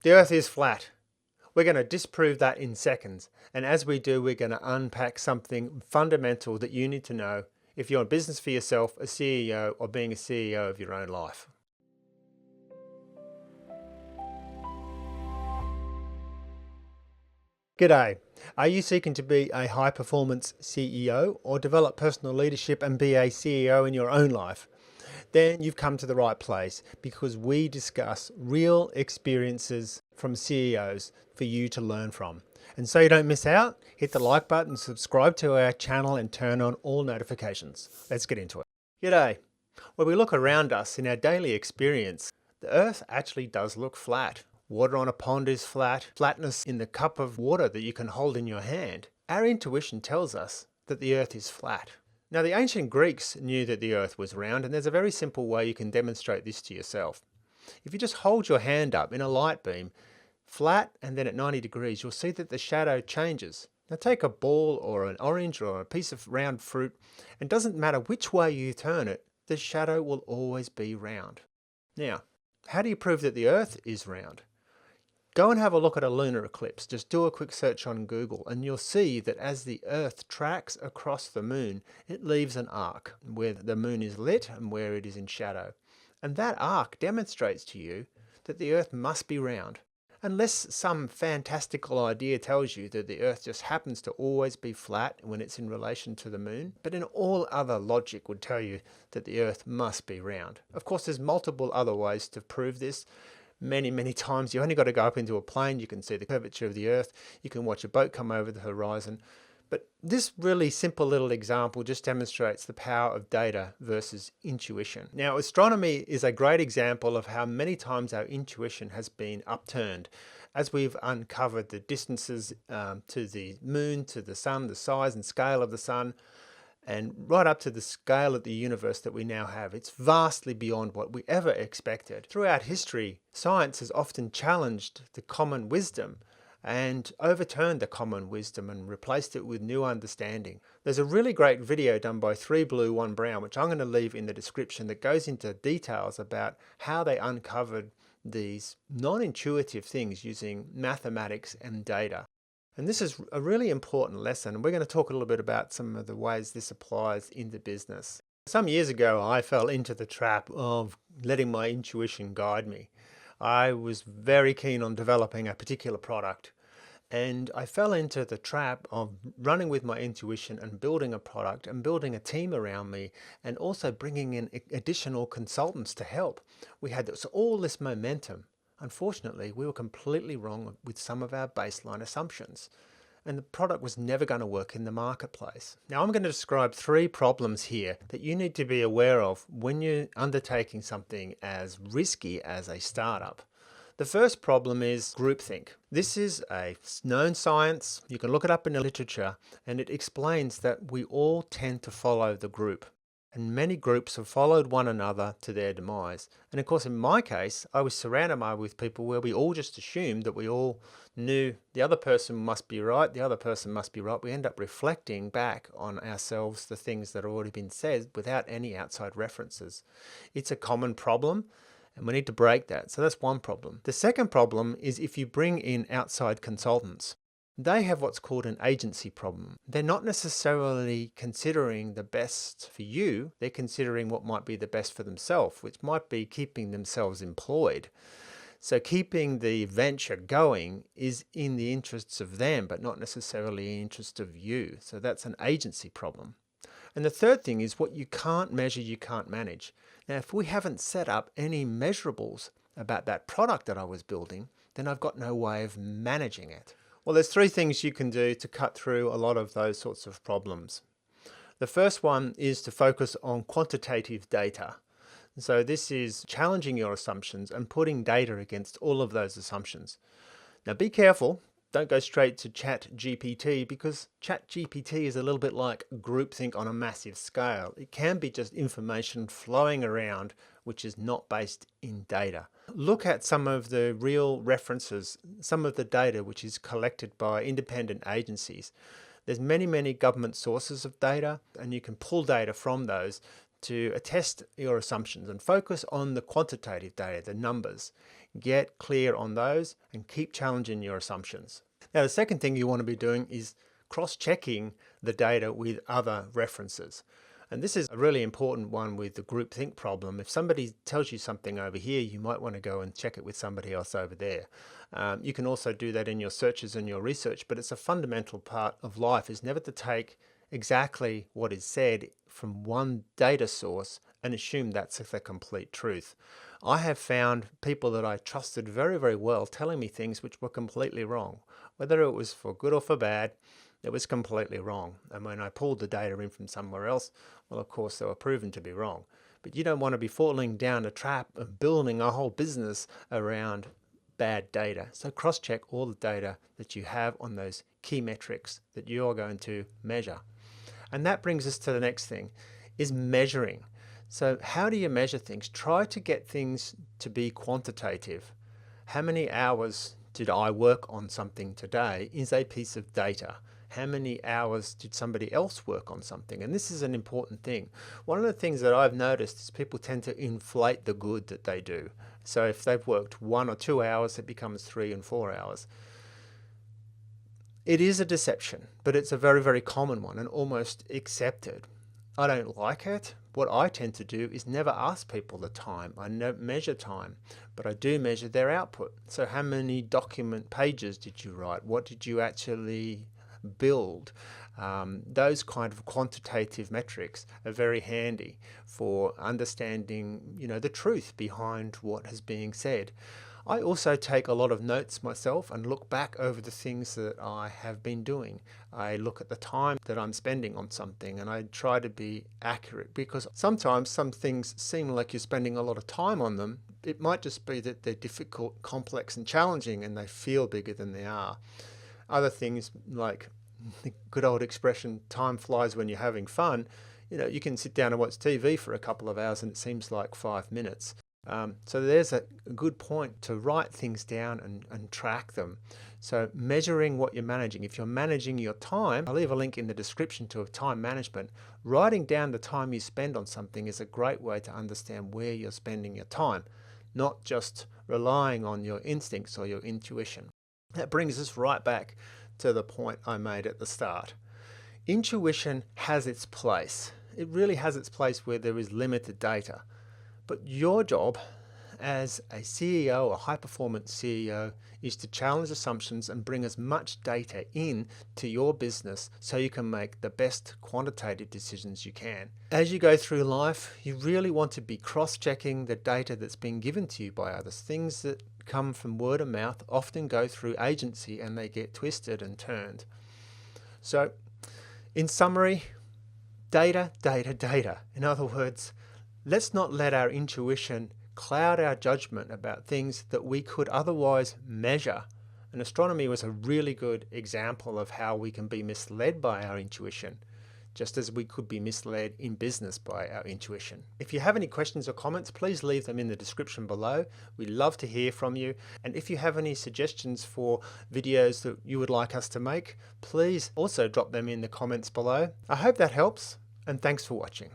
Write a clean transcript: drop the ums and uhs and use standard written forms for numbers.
The Earth is flat. We're going to disprove that in seconds. And as we do, we're going to unpack something fundamental that you need to know if you're in business for yourself, a CEO, or being a CEO of your own life. G'day. Are you seeking to be a high-performance CEO or develop personal leadership and be a CEO in your own life? Then you've come to the right place, because we discuss real experiences from CEOs for you to learn from. And so you don't miss out, hit the like button, subscribe to our channel and turn on all notifications. Let's get into it. G'day. When we look around us in our daily experience, the Earth actually does look flat. Water on a pond is flat, flatness in the cup of water that you can hold in your hand. Our intuition tells us that the Earth is flat. Now, the ancient Greeks knew that the Earth was round, and there's a very simple way you can demonstrate this to yourself. If you just hold your hand up in a light beam, flat and then at 90 degrees, you'll see that the shadow changes. Now take a ball or an orange or a piece of round fruit, and it doesn't matter which way you turn it, the shadow will always be round. Now, how do you prove that the Earth is round? Go and have a look at a lunar eclipse. Just do a quick search on Google and you'll see that as the Earth tracks across the moon, it leaves an arc where the moon is lit and where it is in shadow. And that arc demonstrates to you that the Earth must be round. Unless some fantastical idea tells you that the Earth just happens to always be flat when it's in relation to the moon, but in all other logic would tell you that the Earth must be round. Of course, there's multiple other ways to prove this. Many times. You only got to go up into a plane, you can see the curvature of the Earth, you can watch a boat come over the horizon. But this really simple little example just demonstrates the power of data versus intuition. Now, astronomy is a great example of how many times our intuition has been upturned as we've uncovered the distances to the moon, to the sun, the size and scale of the sun, and right up to the scale of the universe that we now have. It's vastly beyond what we ever expected. Throughout history, science has often challenged the common wisdom and overturned the common wisdom and replaced it with new understanding. There's a really great video done by 3 Blue 1 Brown, which I'm going to leave in the description, that goes into details about how they uncovered these non-intuitive things using mathematics and data. And this is a really important lesson, and we're going to talk a little bit about some of the ways this applies in the business. Some years ago, I fell into the trap of letting my intuition guide me. I was very keen on developing a particular product, and I fell into the trap of running with my intuition and building a product and building a team around me, and also bringing in additional consultants to help. We had all this momentum. Unfortunately, we were completely wrong with some of our baseline assumptions, and the product was never going to work in the marketplace. Now, I'm going to describe 3 problems here that you need to be aware of when you're undertaking something as risky as a startup. The first problem is groupthink. This is a known science. You can look it up in the literature, and it explains that we all tend to follow the group. And many groups have followed one another to their demise. And of course, in my case, I was surrounded with people where we all just assumed that we all knew the other person must be right, the other person must be right. We end up reflecting back on ourselves the things that have already been said without any outside references. It's a common problem, and we need to break that. So that's one problem. The second problem is if you bring in outside consultants. They have what's called an agency problem. They're not necessarily considering the best for you, they're considering what might be the best for themselves, which might be keeping themselves employed. So keeping the venture going is in the interests of them, but not necessarily in the interest of you. So that's an agency problem. And the third thing is what you can't measure, you can't manage. Now, if we haven't set up any measurables about that product that I was building, then I've got no way of managing it. Well, there's 3 things you can do to cut through a lot of those sorts of problems. The first one is to focus on quantitative data. So this is challenging your assumptions and putting data against all of those assumptions. Now be careful, don't go straight to ChatGPT, because ChatGPT is a little bit like groupthink on a massive scale. It can be just information flowing around which is not based in data. Look at some of the real references, some of the data which is collected by independent agencies. There's many government sources of data, and you can pull data from those to attest your assumptions and focus on the quantitative data, the numbers. Get clear on those and keep challenging your assumptions. Now, the second thing you want to be doing is cross-checking the data with other references. And this is a really important one with the groupthink problem. If somebody tells you something over here, you might want to go and check it with somebody else over there. You can also do that in your searches and your research, but it's a fundamental part of life is never to take exactly what is said from one data source and assume that's the complete truth. I have found people that I trusted very, very well telling me things which were completely wrong. Whether it was for good or for bad, it was completely wrong. And when I pulled the data in from somewhere else, well, of course, they were proven to be wrong. But you don't want to be falling down a trap of building a whole business around bad data. So cross-check all the data that you have on those key metrics that you're going to measure. And that brings us to the next thing, is measuring. So how do you measure things? Try to get things to be quantitative. How many hours did I work on something today is a piece of data. How many hours did somebody else work on something? And this is an important thing. One of the things that I've noticed is people tend to inflate the good that they do. So if they've worked 1 or 2 hours, it becomes 3 and 4 hours. It is a deception, but it's a very, very common one and almost accepted. I don't like it. What I tend to do is never ask people the time. I don't measure time, but I do measure their output. So how many document pages did you write? What did you actually build? Those kind of quantitative metrics are very handy for understanding, the truth behind what is being said. I also take a lot of notes myself and look back over the things that I have been doing. I look at the time that I'm spending on something and I try to be accurate, because sometimes some things seem like you're spending a lot of time on them. It might just be that they're difficult, complex and challenging and they feel bigger than they are. Other things, like the good old expression, time flies when you're having fun. You can sit down and watch TV for a couple of hours and it seems like 5 minutes. So there's a good point to write things down and track them. So measuring what you're managing. If you're managing your time, I'll leave a link in the description to time management. Writing down the time you spend on something is a great way to understand where you're spending your time, not just relying on your instincts or your intuition. That brings us right back to the point I made at the start. Intuition has its place. It really has its place where there is limited data. But your job as a CEO, a high-performance CEO, is to challenge assumptions and bring as much data in to your business so you can make the best quantitative decisions you can. As you go through life, you really want to be cross-checking the data that's been given to you by others. Things that come from word of mouth often go through agency and they get twisted and turned. So, in summary, data, data, data. In other words, let's not let our intuition cloud our judgment about things that we could otherwise measure. And astronomy was a really good example of how we can be misled by our intuition, just as we could be misled in business by our intuition. If you have any questions or comments, please leave them in the description below. We'd love to hear from you. And if you have any suggestions for videos that you would like us to make, please also drop them in the comments below. I hope that helps, and thanks for watching.